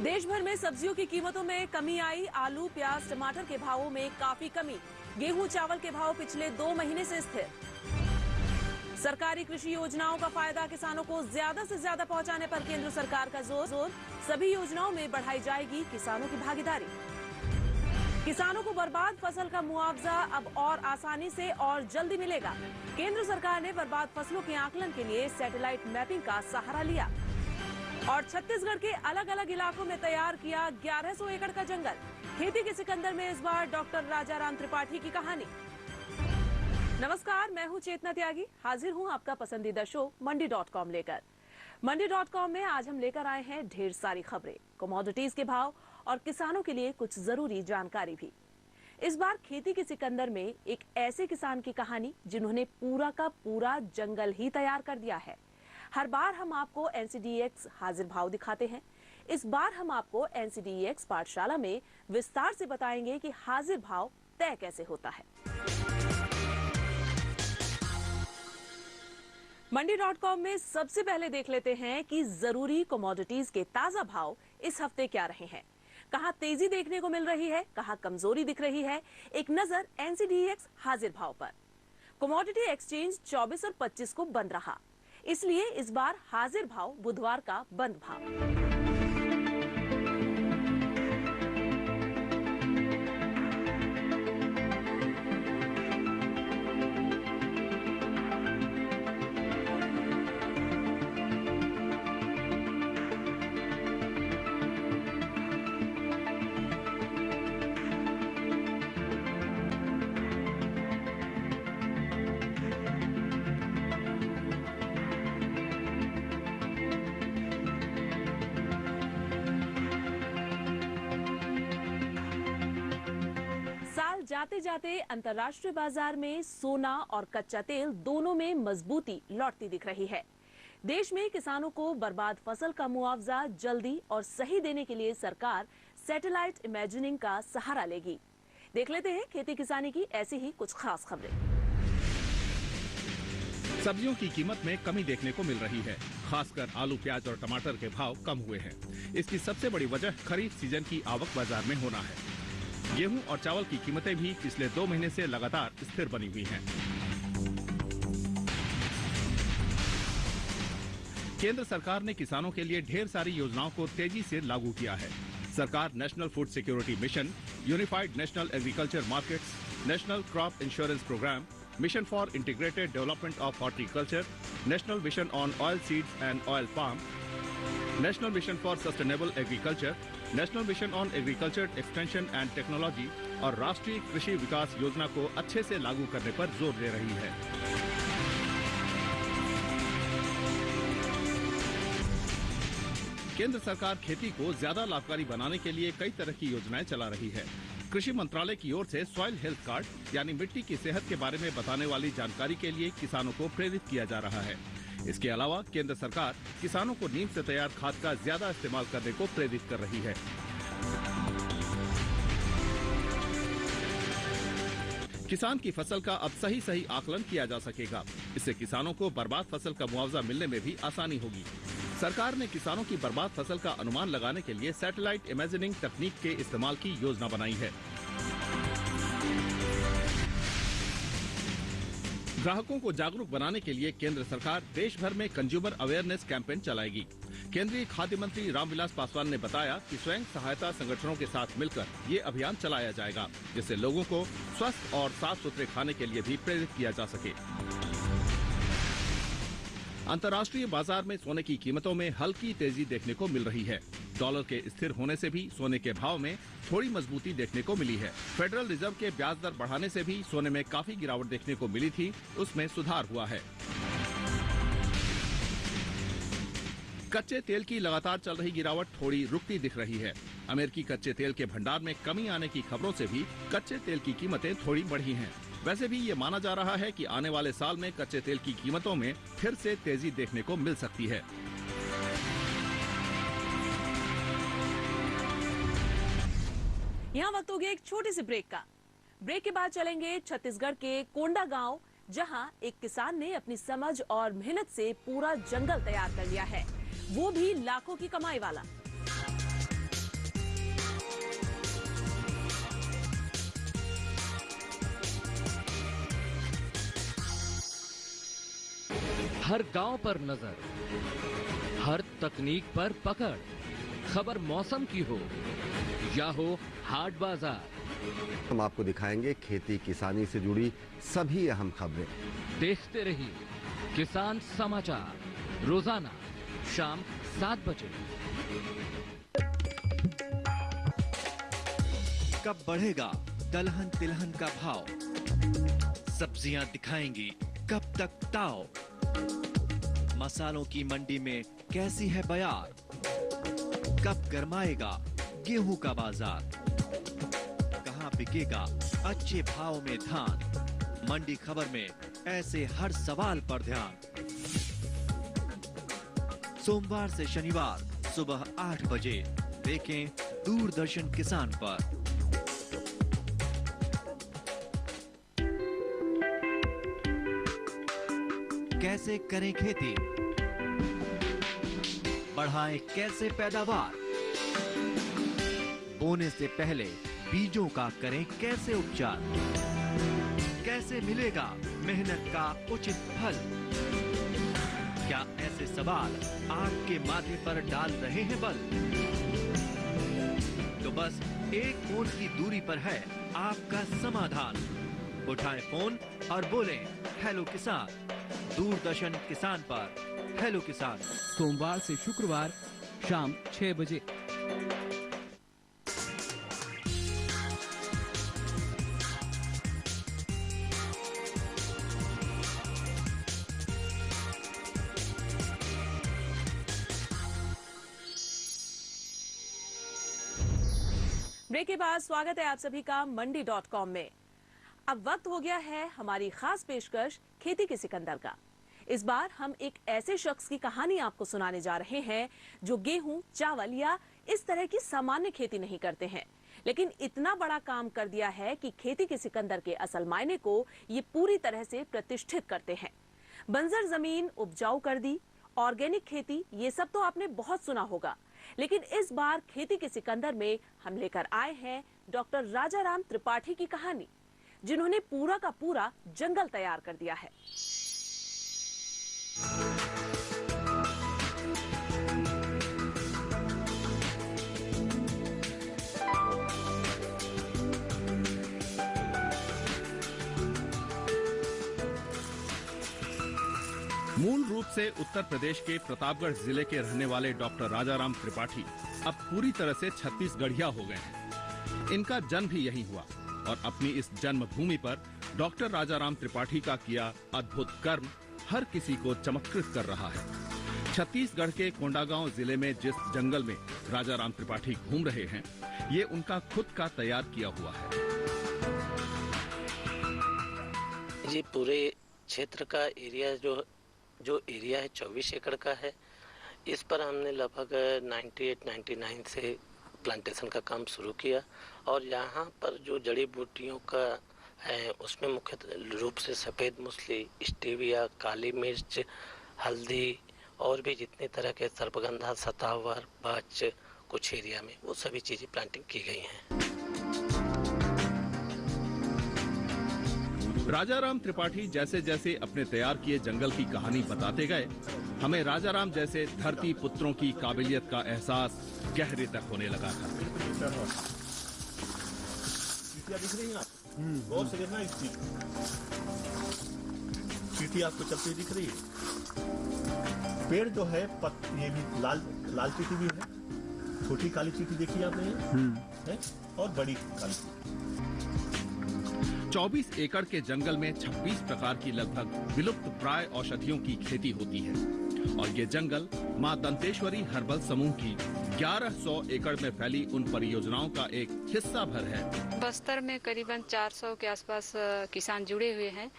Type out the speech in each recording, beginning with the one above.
देश भर में सब्जियों की कीमतों में कमी आई। आलू, प्याज, टमाटर के भावों में काफी कमी। गेहूं, चावल के भाव पिछले 2 महीने से स्थिर। सरकारी कृषि योजनाओं का फायदा किसानों को ज्यादा से ज्यादा पहुंचाने पर केंद्र सरकार का जोर। सभी योजनाओं में बढ़ाई जाएगी किसानों की भागीदारी। किसानों को बर्बाद फसल का मुआवजा अब और आसानी से और जल्दी मिलेगा। केंद्र सरकार ने बर्बाद फसलों के आकलन के लिए सैटेलाइट मैपिंग का सहारा लिया। और छत्तीसगढ़ के अलग अलग इलाकों में तैयार किया 1100 एकड़ का जंगल। खेती के सिकंदर में इस बार डॉक्टर राजाराम त्रिपाठी की कहानी। नमस्कार, मैं हूं चेतना त्यागी, हाजिर हूं आपका पसंदीदा शो मंडी.com लेकर। मंडी.com में आज हम लेकर आए हैं ढेर सारी खबरें, कमोडिटीज के भाव और किसानों के लिए कुछ जरूरी जानकारी भी। इस बार खेती के सिकंदर में एक ऐसे किसान की कहानी जिन्होंने पूरा का पूरा जंगल ही तैयार कर दिया है। हर बार हम आपको NCDEX हाजिर भाव दिखाते हैं। इस बार हम आपको NCDEX पाठशाला में विस्तार से बताएंगे कि हाजिर भाव तय कैसे होता है। मंडी.com में सबसे पहले देख लेते हैं कि जरूरी कमोडिटीज के ताजा भाव इस हफ्ते क्या रहे हैं। कहां तेजी देखने को मिल रही है, कहां कमजोरी दिख रही है। एक नजर NCDEX हाजिर भाव पर। कमोडिटी एक्सचेंज 24 और 25 को बंद रहा, इसलिए इस बार हाजिर भाव बुधवार का बंद भाव। जाते जाते अंतर्राष्ट्रीय बाजार में सोना और कच्चा तेल दोनों में मजबूती लौटती दिख रही है। देश में किसानों को बर्बाद फसल का मुआवजा जल्दी और सही देने के लिए सरकार सैटेलाइट इमेजिनिंग का सहारा लेगी। देख लेते हैं खेती किसानी की ऐसी ही कुछ खास खबरें। सब्जियों की कीमत में कमी देखने को मिल रही है। खासकर आलू, प्याज और टमाटर के भाव कम हुए हैं। इसकी सबसे बड़ी वजह खरीफ सीजन की आवक बाजार में होना है। गेहूं और चावल की कीमतें भी पिछले 2 महीने से लगातार स्थिर बनी हुई हैं। केंद्र सरकार ने किसानों के लिए ढेर सारी योजनाओं को तेजी से लागू किया है। सरकार national food security mission, unified national agriculture markets, national crop insurance programme, mission for integrated development of horticulture, national mission on oil seeds and oil palm, national mission for sustainable agriculture, national mission on agriculture extension and technology और राष्ट्रीय कृषि विकास योजना को अच्छे से लागू करने पर जोर दे रही है। केंद्र सरकार खेती को ज्यादा लाभकारी बनाने के लिए कई तरह की योजनाएं चला रही है। कृषि मंत्रालय की ओर से सॉइल हेल्थ कार्ड यानी मिट्टी की सेहत के बारे में बताने वाली जानकारी के लिए किसानों को प्रेरित किया जा रहा है। इसके अलावा केंद्र सरकार किसानों को नीम से तैयार खाद का ज्यादा इस्तेमाल करने को प्रेरित कर रही है। किसान की फसल का अब सही आकलन किया जा सकेगा। इससे किसानों को बर्बाद फसल का मुआवजा मिलने में भी आसानी होगी। सरकार ने किसानों की बर्बाद फसल का अनुमान लगाने के लिए सैटेलाइट इमेजिनिंग तकनीक के इस्तेमाल की योजना बनाई है। ग्राहकों को जागरूक बनाने के लिए केंद्र सरकार देश भर में कंज्यूमर अवेयरनेस कैंपेन चलाएगी। केंद्रीय खाद्य मंत्री रामविलास पासवान ने बताया कि स्वयं सहायता संगठनों के साथ मिलकर ये अभियान चलाया जाएगा, जिससे लोगों को स्वस्थ और साफ सुथरे खाने के लिए भी प्रेरित किया जा सके। अंतर्राष्ट्रीय बाजार में सोने की कीमतों में हल्की तेजी देखने को मिल रही है। डॉलर के स्थिर होने से भी सोने के भाव में थोड़ी मजबूती देखने को मिली है। फेडरल रिजर्व के ब्याज दर बढ़ाने से भी सोने में काफी गिरावट देखने को मिली थी, उसमें सुधार हुआ है। कच्चे तेल की लगातार चल रही गिरावट थोड़ी रुकती दिख रही है। अमेरिकी कच्चे तेल के भंडार में कमी आने की खबरों से भी कच्चे तेल की कीमतें थोड़ी बढ़ी हैं। वैसे भी ये माना जा रहा है कि आने वाले साल में कच्चे तेल की कीमतों में फिर से तेजी देखने को मिल सकती है। यहाँ वक्त हो गया एक छोटी सी ब्रेक का। ब्रेक के बाद चलेंगे छत्तीसगढ़ के कोंडा गांव, जहां एक किसान ने अपनी समझ और मेहनत से पूरा जंगल तैयार कर लिया है, वो भी लाखों की कमाई वाला। हर गांव पर नजर, हर तकनीक पर पकड़, खबर मौसम की हो या हो हाट बाजार, हम आपको दिखाएंगे खेती किसानी से जुड़ी सभी अहम खबरें। देखते रहिए किसान समाचार, रोजाना शाम 7 बजे। कब बढ़ेगा दलहन तिलहन का भाव? सब्जियां दिखाएंगी कब तक ताव? मसालों की मंडी में कैसी है बयार? कब गरमाएगा गेहूं का बाजार? कहां बिकेगा अच्छे भाव में धान? मंडी खबर में ऐसे हर सवाल पर ध्यान। सोमवार से शनिवार सुबह 8 बजे देखें दूरदर्शन किसान पर। कैसे करें खेती, बढ़ाएं कैसे पैदावार, बोने से पहले बीजों का करें कैसे उपचार, कैसे मिलेगा मेहनत का उचित फल? क्या ऐसे सवाल आपके माथे पर डाल रहे हैं बल? तो बस एक फोन की दूरी पर है आपका समाधान। उठाएं फोन और बोलें हेलो किसान। दूरदर्शन किसान पर हेलो किसान, सोमवार से शुक्रवार शाम 6 बजे। ब्रेक के बाद स्वागत है आप सभी का मंडी.com में। अब वक्त हो गया है हमारी खास पेशकश खेती के सिकंदर का। इस बार हम एक ऐसे शख्स की कहानी आपको सुनाने जा रहे हैं जो गेहूं, चावल या इस तरह की सामान्य खेती नहीं करते हैं, लेकिन इतना बड़ा काम कर दिया है कि खेती के सिकंदर के असल मायने को ये पूरी तरह से प्रतिष्ठित करते हैं। बंजर जमीन उपजाऊ कर दी, ऑर्गेनिक खेती, ये सब तो आपने बहुत सुना होगा, लेकिन इस बार खेती के सिकंदर में हम लेकर आए हैं डॉक्टर राजाराम त्रिपाठी की कहानी, जिन्होंने पूरा का पूरा जंगल तैयार कर दिया है। मूल रूप से उत्तर प्रदेश के प्रतापगढ़ जिले के रहने वाले डॉक्टर राजाराम त्रिपाठी अब पूरी तरह से छत्तीसगढ़िया हो गए हैं। इनका जन्म भी यहीं हुआ और अपनी इस जन्मभूमि पर डॉक्टर राजाराम त्रिपाठी का किया अद्भुत कर्म हर किसी को चमत्कृत कर रहा है। छत्तीसगढ़ के कोंडागांव जिले में जिस जंगल में राजाराम त्रिपाठी घूम रहे हैं, ये उनका खुद का तैयार किया हुआ है। ये पूरे क्षेत्र का एरिया जो एरिया है 24 एकड़ का है। इस पर हमने लगभग 98-99 से प्लांटेशन का काम शुरू किया और यहाँ पर जो जड़ी बूटियों का है उसमें मुख्य रूप से सफ़ेद मूसली, स्टीविया, काली मिर्च, हल्दी और भी जितने तरह के सर्पगंधा, सतावर, बच कुछ एरिया में वो सभी चीज़ें प्लांटिंग की गई हैं। राजाराम त्रिपाठी जैसे जैसे अपने तैयार किए जंगल की कहानी बताते गए, हमें राजाराम जैसे धरती पुत्रों की काबिलियत का एहसास गहरे तक होने लगा था। दिख रही हैं आप? गौर से देखना, इस चींटी आपको चलती दिख रही है। पेड़ जो है ये भी लाल चींटी भी है, छोटी काली चींटी देखी आपने है और बड़ी काली चींटी। 24 एकड़ के जंगल में 26 प्रकार की लगभग विलुप्त प्राय औषधियों की खेती होती है और ये जंगल मां दंतेश्वरी हर्बल समूह की 1100 एकड़ में फैली उन परियोजनाओं का एक हिस्सा भर है। बस्तर में करीबन 400 के आसपास किसान जुड़े हुए हैं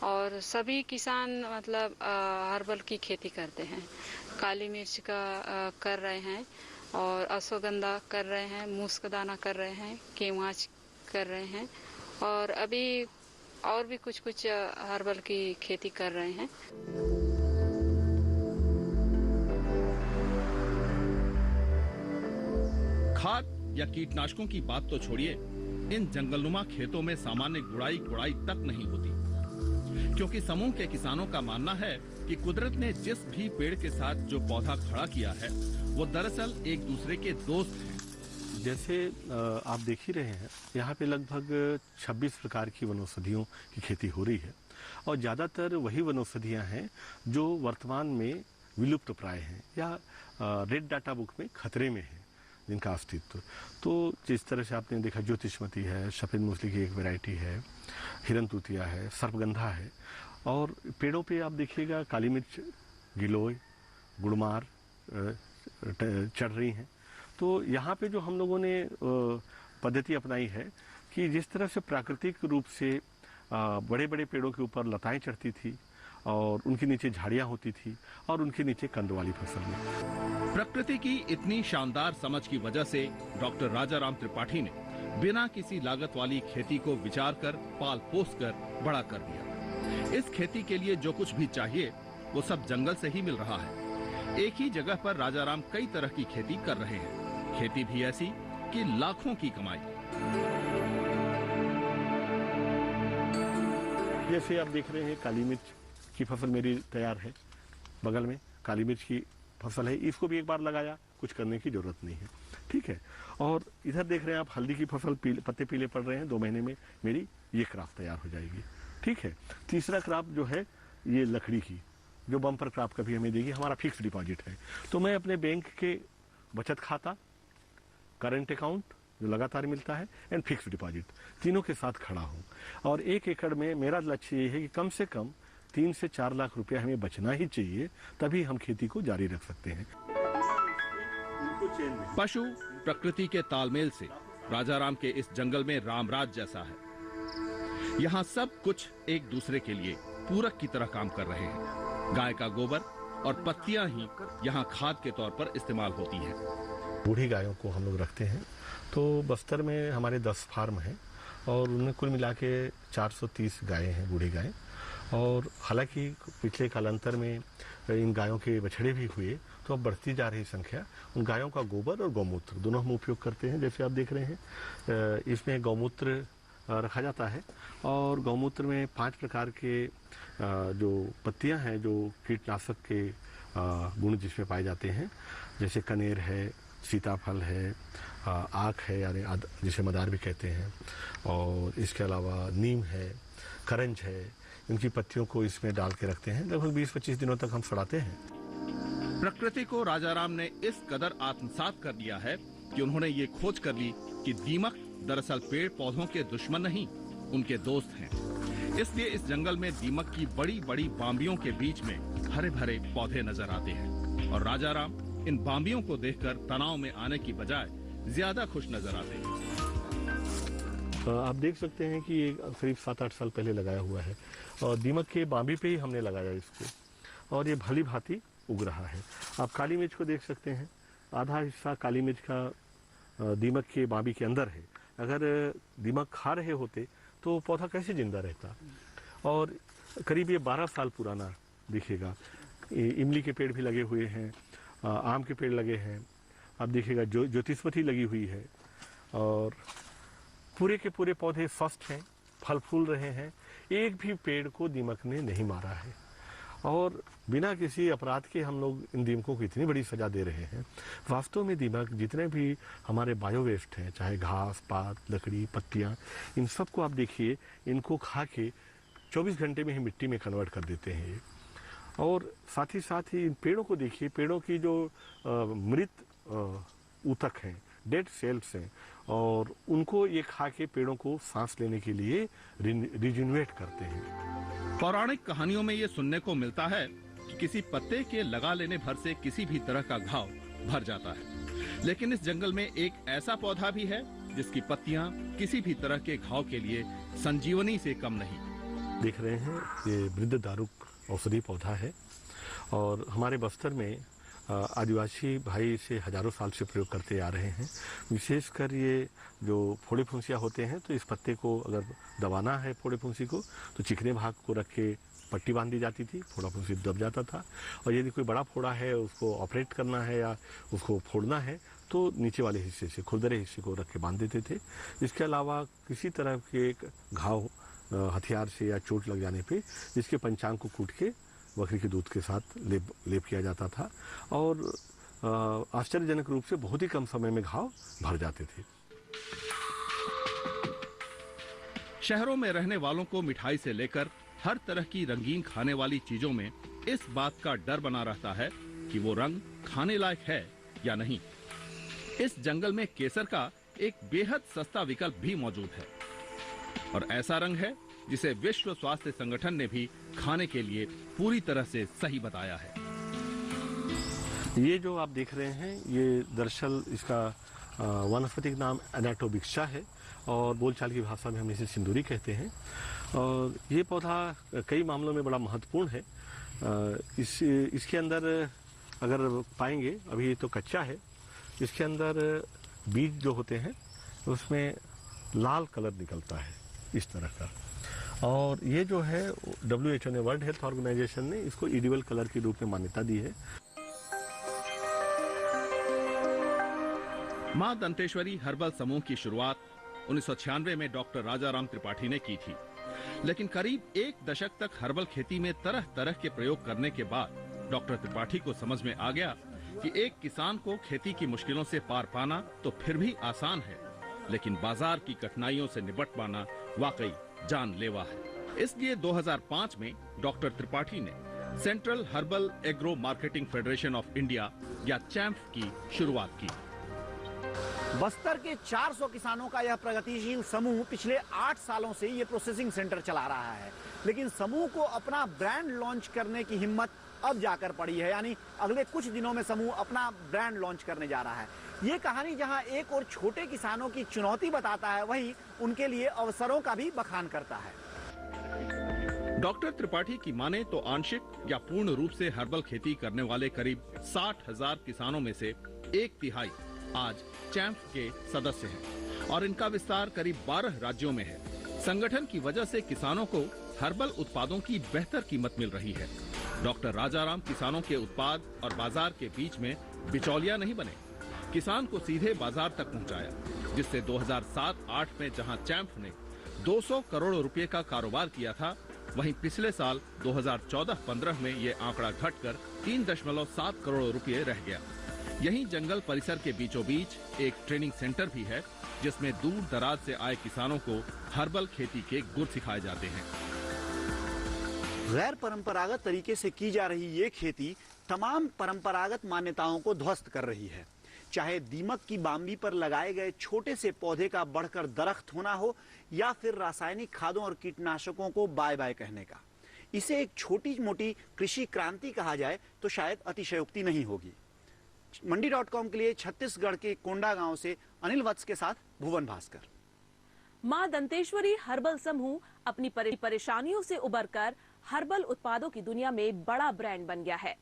और सभी किसान मतलब हर्बल की खेती करते हैं। काली मिर्च का कर रहे हैं और अश्वगंधा कर रहे हैं, मुस्कदाना कर रहे हैं, केवाच कर रहे हैं और अभी और भी कुछ हर्बल की खेती कर रहे हैं। खाद या कीटनाशकों की बात तो छोड़िए, इन जंगलनुमा खेतों में सामान्य गुड़ाई तक नहीं होती। क्योंकि समूह के किसानों का मानना है कि कुदरत ने जिस भी पेड़ के साथ जो पौधा खड़ा किया है वो दरअसल एक दूसरे के दोस्त हैं। जैसे आप देख ही रहे हैं, यहाँ पे लगभग 26 प्रकार की वनौषधियों की खेती हो रही है और ज़्यादातर वही वनौषधियाँ हैं जो वर्तमान में विलुप्त प्राय हैं या रेड डाटा बुक में खतरे में हैं जिनका अस्तित्व। तो जिस तरह से आपने देखा, ज्योतिषमती है, सफ़ेद मूसली की एक वैरायटी है, हिरन तूतिया है, सर्पगंधा है, और पेड़ों पे आप देखिएगा काली मिर्च, गिलोय, गुड़मार चढ़ रही हैं। तो यहाँ पे जो हम लोगों ने पद्धति अपनाई है कि जिस तरह से प्राकृतिक रूप से बड़े बड़े पेड़ों के ऊपर लताएं चढ़ती थी और उनके नीचे झाड़ियाँ होती थी और उनके नीचे कंद वाली फसल में। प्रकृति की इतनी शानदार समझ की वजह से डॉक्टर राजाराम त्रिपाठी ने बिना किसी लागत वाली खेती को विचार कर पाल पोस कर बड़ा कर दिया। इस खेती के लिए जो कुछ भी चाहिए वो सब जंगल से ही मिल रहा है। एक ही जगह पर राजाराम कई तरह की खेती कर रहे हैं, खेती भी ऐसी कि लाखों की कमाई। जैसे आप देख रहे हैं, काली मिर्च की फसल मेरी तैयार है, बगल में काली मिर्च की फसल है, इसको भी एक बार लगाया, कुछ करने की जरूरत नहीं है, ठीक है। और इधर देख रहे हैं आप हल्दी की फसल, पत्ते पीले पड़ रहे हैं, 2 महीने में मेरी ये क्रॉप तैयार हो जाएगी, ठीक है। तीसरा क्रॉप जो है ये लकड़ी की, जो बम्पर क्रॉप कभी हमें देगी, हमारा फिक्स डिपॉजिट है। तो मैं अपने बैंक के बचत खाता, करंट अकाउंट जो लगातार मिलता है, एंड फिक्स डिपॉजिट, तीनों के साथ खड़ा हूँ। और 1 एकड़ में मेरा लक्ष्य ये है कि कम से कम 3 से 4 लाख रुपया हमें बचना ही चाहिए, तभी हम खेती को जारी रख सकते हैं। पशु प्रकृति के तालमेल से राजाराम के इस जंगल में रामराज जैसा है। यहाँ सब कुछ एक दूसरे के लिए पूरक की तरह काम कर रहे हैं। गाय का गोबर और पत्तियां ही यहाँ खाद के तौर पर इस्तेमाल होती हैं। बूढ़ी गायों को हम लोग रखते हैं। तो बस्तर में हमारे 10 फार्म हैं और उनमें कुल मिला के 430 गायें हैं, बूढ़ी गायें। और हालांकि पिछले कालांतर में इन गायों के बछड़े भी हुए, तो अब बढ़ती जा रही संख्या। उन गायों का गोबर और गौमूत्र दोनों हम उपयोग करते हैं। जैसे आप देख रहे हैं, इसमें गौमूत्र रखा जाता है और गौमूत्र में 5 प्रकार के जो पत्तियां हैं जो कीटनाशक के गुण जिसमें पाए जाते हैं, जैसे कनेर है, सीताफल है, आख है यानी जिसे मदार भी कहते हैं, और इसके अलावा नीम है, करंज है। इनकी पत्तियों को इसमें डाल के रखते हैं, लगभग 20-25 दिनों तक हम सड़ाते हैं। प्रकृति को राजाराम ने इस कदर आत्मसात कर लिया है कि उन्होंने ये खोज कर ली कि दीमक दरअसल पेड़ पौधों के दुश्मन नहीं, उनके दोस्त हैं। इसलिए इस जंगल में दीमक की बड़ी बड़ी बाम्बियों के बीच में हरे भरे पौधे नजर आते हैं और राजाराम इन बाम्बियों को देखकर तनाव में आने की बजाय ज्यादा खुश नजर आते हैं। आप देख सकते हैं कि ये करीब 7-8 साल पहले लगाया हुआ है और दीमक के बाम्बी पे ही हमने लगाया इसको, और ये भली भांति उग रहा है। आप काली मिर्च को देख सकते हैं, आधा हिस्सा काली मिर्च का दीमक के बाम्बी के अंदर है। अगर दीमक खा रहे होते तो पौधा कैसे जिंदा रहता। और करीब ये 12 साल पुराना दिखेगा। इमली के पेड़ भी लगे हुए हैं, आम के पेड़ लगे हैं, आप देखिएगा ज्योतिषमती लगी हुई है, और पूरे के पूरे पौधे स्वस्थ हैं, फल फूल रहे हैं। एक भी पेड़ को दीमक ने नहीं मारा है और बिना किसी अपराध के हम लोग इन दीमकों को इतनी बड़ी सजा दे रहे हैं। वास्तव में दीमक जितने भी हमारे बायो वेस्ट हैं, चाहे घास, पात, लकड़ी, पत्तियां, इन सब को आप देखिए, इनको खा के 24 घंटे में ही मिट्टी में कन्वर्ट कर देते हैं ये। और साथ ही इन पेड़ों को देखिए, पेड़ों की जो मृत ऊतक हैं, डेड सेल्स हैं, और उनको ये खा के पेड़ों को सांस लेने के लिए रिजेनरेट करते हैं। पौराणिक कहानियों में ये सुनने को मिलता है कि किसी पत्ते के लगा लेने भर से किसी भी तरह का घाव भर जाता है, लेकिन इस जंगल में एक ऐसा पौधा भी है जिसकी पत्तियां किसी भी तरह के घाव के लिए संजीवनी से कम नहीं। देख रहे हैं, ये वृद्ध दारुक औषधि पौधा है और हमारे बस्तर में आदिवासी भाई इसे हजारों साल से प्रयोग करते आ रहे हैं। विशेषकर ये जो फोड़े फुंसियाँ होते हैं, तो इस पत्ते को अगर दबाना है फोड़े फुंसी को, तो चिकने भाग को रख के पट्टी बांध दी जाती थी, फोड़ा फुंसी दब जाता था। और यदि कोई बड़ा फोड़ा है, उसको ऑपरेट करना है या उसको फोड़ना है, तो नीचे वाले हिस्से से, खुरदरे हिस्से को रख के बांध देते थे। इसके अलावा किसी तरह के घाव हथियार से या चोट लग जाने पे जिसके पंचांग को कूट के बकरी के दूध के साथ लेप किया जाता था और आश्चर्यजनक रूप से बहुत ही कम समय में घाव भर जाते थे। शहरों में रहने वालों को मिठाई से लेकर हर तरह की रंगीन खाने वाली चीजों में इस बात का डर बना रहता है कि वो रंग खाने लायक है या नहीं। इस जंगल में केसर का एक बेहद सस्ता विकल्प भी मौजूद है और ऐसा रंग है जिसे विश्व स्वास्थ्य संगठन ने भी खाने के लिए पूरी तरह से सही बताया है। ये जो आप देख रहे हैं ये दरअसल इसका वनस्पतिक नाम एनाटोबिक्सा है और बोलचाल की भाषा में हम इसे सिंदूरी कहते हैं और ये पौधा कई मामलों में बड़ा महत्वपूर्ण है। इसके अंदर अगर पाएंगे, अभी तो कच्चा है, इसके अंदर बीज जो होते हैं उसमें लाल कलर निकलता है इस तरह का और ये जो है WHO ने, वर्ल्ड हेल्थ ऑर्गेनाइजेशन ने इसको एडिबल कलर के रूप में मान्यता दी है। मां दंतेश्वरी हर्बल समूह की शुरुआत 1996 में डॉक्टर राजाराम त्रिपाठी ने की थी, लेकिन करीब एक दशक तक हर्बल खेती में तरह तरह के प्रयोग करने के बाद डॉक्टर त्रिपाठी को समझ में आ गया कि एक किसान को खेती की मुश्किलों से पार पाना तो फिर भी आसान है, लेकिन बाजार की कठिनाइयों से निपट पाना वाकई जानलेवा है। इसलिए 2005 में डॉक्टर त्रिपाठी ने central herbal agro marketing federation of India या चैम्फ की शुरुआत की। बस्तर के 400 किसानों का यह प्रगतिशील समूह पिछले 8 सालों से ये प्रोसेसिंग सेंटर चला रहा है, लेकिन समूह को अपना ब्रांड लॉन्च करने की हिम्मत अब जाकर पड़ी है, यानी अगले कुछ दिनों में समूह अपना ब्रांड लॉन्च करने जा रहा है। ये कहानी जहां एक और छोटे किसानों की चुनौती बताता है, वहीं उनके लिए अवसरों का भी बखान करता है। डॉक्टर त्रिपाठी की माने तो आंशिक या पूर्ण रूप से हर्बल खेती करने वाले करीब 60,000 किसानों में से 1/3 आज चैम्फ के सदस्य हैं और इनका विस्तार करीब 12 राज्यों में है। संगठन की वजह से किसानों को हर्बल उत्पादों की बेहतर कीमत मिल रही है। डॉक्टर राजाराम किसानों के उत्पाद और बाजार के बीच में बिचौलिया नहीं बने, किसान को सीधे बाजार तक पहुंचाया, जिससे 2007-8 में जहां चैम्फ ने 200 करोड़ रुपए का कारोबार किया था, वहीं पिछले साल 2014-15 में ये आंकड़ा घटकर 3.7 करोड़ रुपए रह गया। यहीं जंगल परिसर के बीचों बीच एक ट्रेनिंग सेंटर भी है, जिसमें दूर दराज से आए किसानों को हर्बल खेती के गुर सिखाए जाते हैं। गैर परंपरागत तरीके से की जा रही ये खेती तमाम परंपरागत मान्यताओं को ध्वस्त कर रही है। चाहे दीमक की बाम्बी पर लगाए गए छोटे से पौधे का बढ़कर दरख्त होना हो या फिर रासायनिक खादों और कीटनाशकों को बाय बाय कहने का, इसे एक छोटी मोटी कृषि क्रांति कहा जाए तो शायद अतिशयोक्ति नहीं होगी। मंडी.com के लिए छत्तीसगढ़ के कोंडा गांव से अनिल वत्स के साथ भुवन भास्कर। मां दंतेश्वरी हर्बल समूह अपनी परेशानियों से उबरकर हर्बल उत्पादों की दुनिया में बड़ा ब्रांड बन गया है।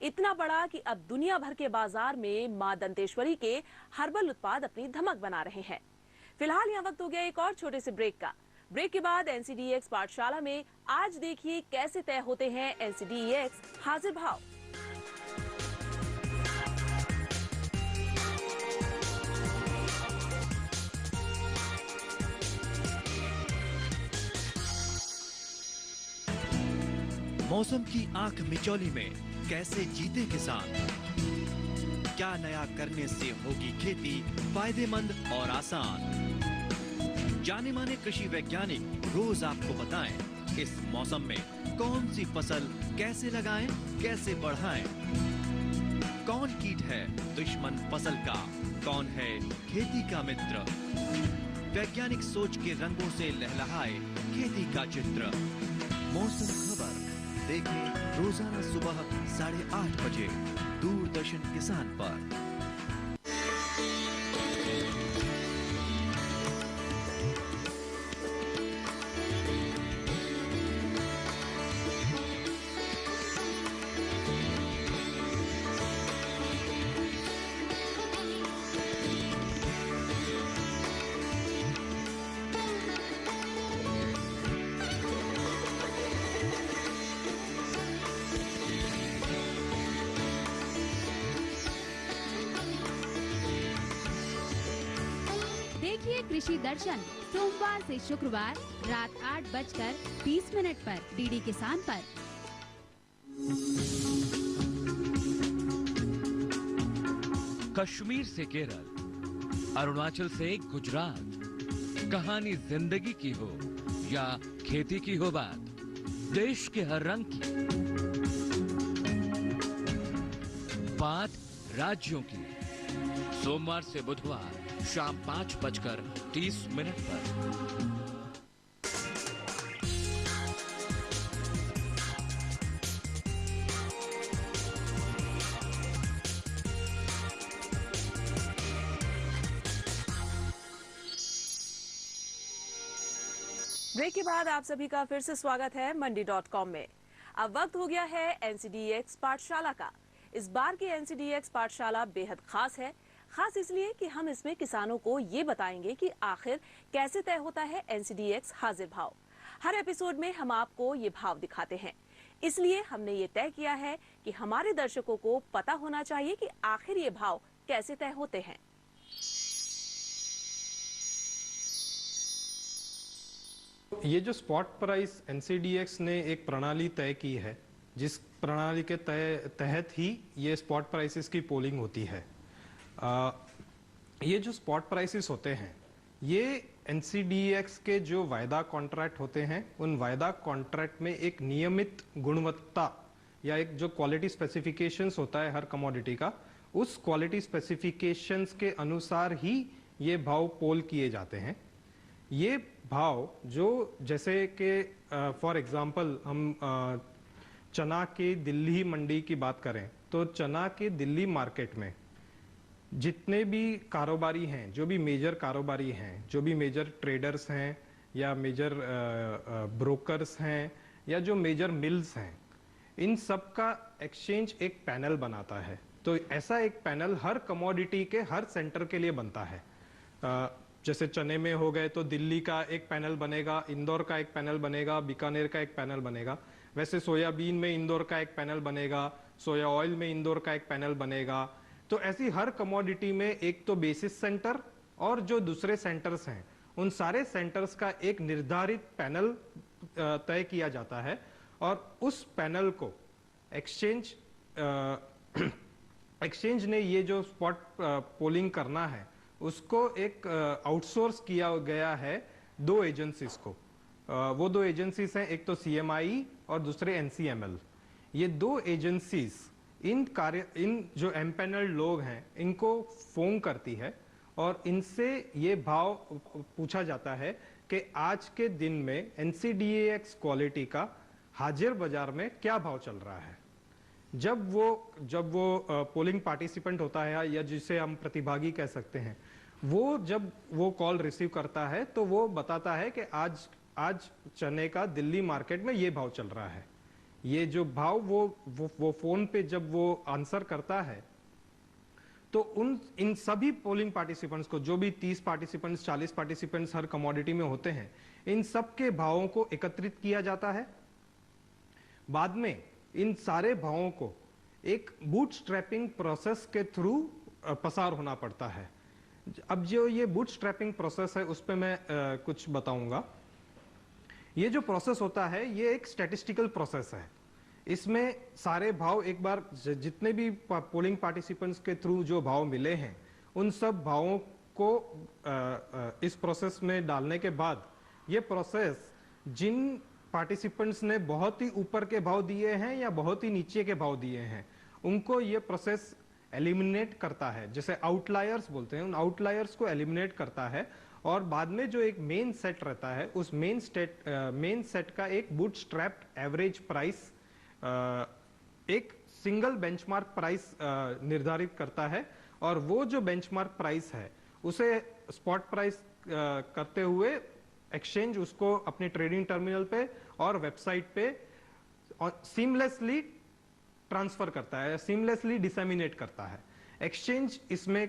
इतना बड़ा कि अब दुनिया भर के बाजार में मां दंतेश्वरी के हर्बल उत्पाद अपनी धमक बना रहे हैं। फिलहाल यहाँ वक्त हो गया एक और छोटे से ब्रेक का। ब्रेक के बाद NCDEX पाठशाला में आज देखिए कैसे तय होते हैं NCDEX हाजिर भाव। मौसम की आंख मिचौली में कैसे जीते किसान, क्या नया करने से होगी खेती फायदेमंद और आसान। जाने माने कृषि वैज्ञानिक रोज आपको बताएं इस मौसम में कौन सी फसल कैसे लगाएं, कैसे बढ़ाएं। कौन कीट है दुश्मन फसल का, कौन है खेती का मित्र। वैज्ञानिक सोच के रंगों से लहलहाए खेती का चित्र। मौसम खबर देखें रोजाना सुबह 8:30 बजे दूरदर्शन किसान पर। सुनिए कृषि दर्शन सोमवार से शुक्रवार रात 8:30 पर डीडी किसान पर। कश्मीर से केरल, अरुणाचल से गुजरात, कहानी जिंदगी की हो या खेती की हो बात, देश के हर रंग की बात राज्यों की। सोमवार से बुधवार शाम 5:30 पर। ब्रेक के बाद आप सभी का फिर से स्वागत है मंडी.com में। अब वक्त हो गया है NCDX पाठशाला का। इस बार की NCDX पाठशाला बेहद खास है। खास इसलिए कि हम इसमें किसानों को ये बताएंगे कि आखिर कैसे तय होता है NCDX हाजिर भाव। हर एपिसोड में हम आपको ये भाव दिखाते हैं। इसलिए हमने ये तय किया है कि हमारे दर्शकों को पता होना चाहिए कि आखिर ये भाव कैसे तय होते हैं। ये जो स्पॉट प्राइस NCDX ने एक प्रणाली तय की है, जिस प्रणाली के तहत ही ये स्पॉट प्राइसेस की पोलिंग होती है। ये जो स्पॉट प्राइसेस होते हैं, ये NCDX के जो वायदा कॉन्ट्रैक्ट होते हैं, उन वायदा कॉन्ट्रैक्ट में एक नियमित गुणवत्ता या एक जो क्वालिटी स्पेसिफिकेशंस होता है हर कमोडिटी का, उस क्वालिटी स्पेसिफिकेशंस के अनुसार ही ये भाव पोल किए जाते हैं। ये भाव जो जैसे कि फॉर एग्जांपल हम चना के दिल्ली मंडी की बात करें, तो चना के दिल्ली मार्केट में जितने भी कारोबारी हैं, जो भी मेजर कारोबारी हैं, जो भी मेजर ट्रेडर्स हैं या मेजर ब्रोकर्स हैं या जो मेजर मिल्स हैं, इन सब का एक्सचेंज एक पैनल बनाता है। तो ऐसा एक पैनल हर कमोडिटी के हर सेंटर के लिए बनता है। जैसे चने में हो गए तो दिल्ली का एक पैनल बनेगा, इंदौर का एक पैनल बनेगा, बीकानेर का एक पैनल बनेगा। वैसे सोयाबीन में इंदौर का एक पैनल बनेगा, सोया ऑयल में इंदौर का एक पैनल बनेगा। तो ऐसी हर कमोडिटी में एक तो बेसिस सेंटर और जो दूसरे सेंटर्स हैं, उन सारे सेंटर्स का एक निर्धारित पैनल तय किया जाता है और उस पैनल को एक्सचेंज ने ये जो स्पॉट पोलिंग करना है, उसको एक आउटसोर्स किया गया है 2 एजेंसीज को। वो 2 एजेंसीज हैं, एक तो CMI और दूसरे NCML। ये 2 एजेंसीज इन जो एम्पैनल्ड लोग हैं, इनको फोन करती है और इनसे ये भाव पूछा जाता है कि आज के दिन में NCDX क्वालिटी का हाजिर बाजार में क्या भाव चल रहा है। जब वो पोलिंग पार्टिसिपेंट होता है या जिसे हम प्रतिभागी कह सकते हैं, वो जब वो कॉल रिसीव करता है तो वो बताता है कि आज चने का दिल्ली मार्केट में ये भाव चल रहा है। ये जो भाव वो फोन पे जब वो आंसर करता है तो इन सभी पोलिंग पार्टिसिपेंट्स को, जो भी 30 पार्टिसिपेंट्स 40 पार्टिसिपेंट्स हर कमोडिटी में होते हैं, इन सब के भावों को एकत्रित किया जाता है। बाद में इन सारे भावों को एक बूटस्ट्रैपिंग प्रोसेस के थ्रू पसार होना पड़ता है। अब जो ये बूटस्ट्रैपिंग प्रोसेस है, उस पर मैं कुछ बताऊंगा। ये जो प्रोसेस होता है, ये एक स्टैटिस्टिकल प्रोसेस है। इसमें सारे भाव एक बार जितने भी पोलिंग पार्टिसिपेंट्स के थ्रू जो भाव मिले हैं, उन सब भावों को इस प्रोसेस में डालने के बाद ये प्रोसेस जिन पार्टिसिपेंट्स ने बहुत ही ऊपर के भाव दिए हैं या बहुत ही नीचे के भाव दिए हैं, उनको ये प्रोसेस एलिमिनेट करता है। जैसे आउटलायर्स बोलते हैं, उन आउटलायर्स को एलिमिनेट करता है और बाद में जो एक मेन सेट रहता है, उस मेन सेट का एक बूटस्ट्रैप्ड एवरेज प्राइस, एक सिंगल बेंचमार्क प्राइस निर्धारित करता है और वो जो बेंचमार्क प्राइस है उसे स्पॉट प्राइस करते हुए एक्सचेंज उसको अपने ट्रेडिंग टर्मिनल पे और वेबसाइट पे सीमलेसली ट्रांसफर करता है, सीमलेसली डिसेमिनेट करता है। एक्सचेंज इसमें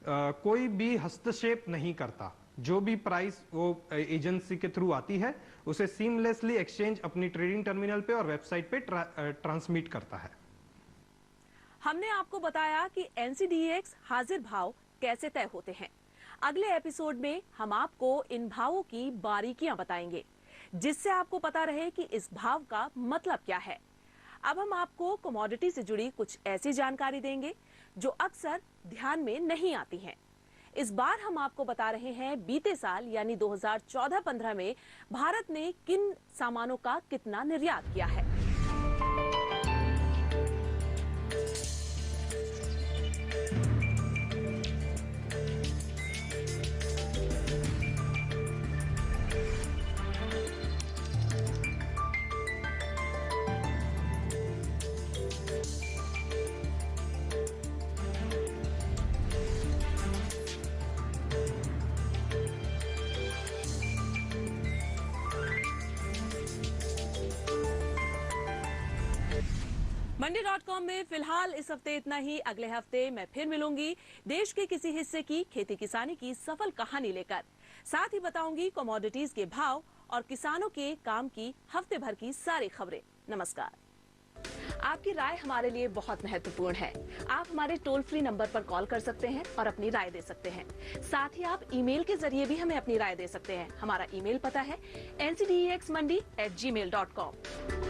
कोई भी हस्तक्षेप नहीं करता। जो भी प्राइस वो एजेंसी के थ्रू आती है, उसे सीमलेसली एक्सचेंज अपनी ट्रेडिंग टर्मिनल पे और वेबसाइट पे ट्रांसमिट करता है। हमने आपको बताया कि NCDX हाजिर भाव कैसे तय होते हैं। अगले एपिसोड में हम आपको इन भावों की बारीकियां बताएंगे, जिससे आपको पता रहे कि इस भाव का मतलब क्या है। अब हम आपको कमोडिटी से जुड़ी कुछ ऐसी जानकारी देंगे जो अक्सर ध्यान में नहीं आती हैं। इस बार हम आपको बता रहे हैं बीते साल यानी 2014-15 में भारत ने किन सामानों का कितना निर्यात किया है। मंडी.com में फिलहाल इस हफ्ते इतना ही। अगले हफ्ते मैं फिर मिलूंगी देश के किसी हिस्से की खेती किसानी की सफल कहानी लेकर। साथ ही बताऊंगी कमोडिटीज के भाव और किसानों के काम की हफ्ते भर की सारी खबरें। नमस्कार। आपकी राय हमारे लिए बहुत महत्वपूर्ण है। आप हमारे टोल फ्री नंबर पर कॉल कर सकते हैं और अपनी राय दे सकते हैं। साथ ही आप ईमेल के जरिए भी हमें अपनी राय दे सकते हैं। हमारा ईमेल पता है ncdexmandi@gmail.com।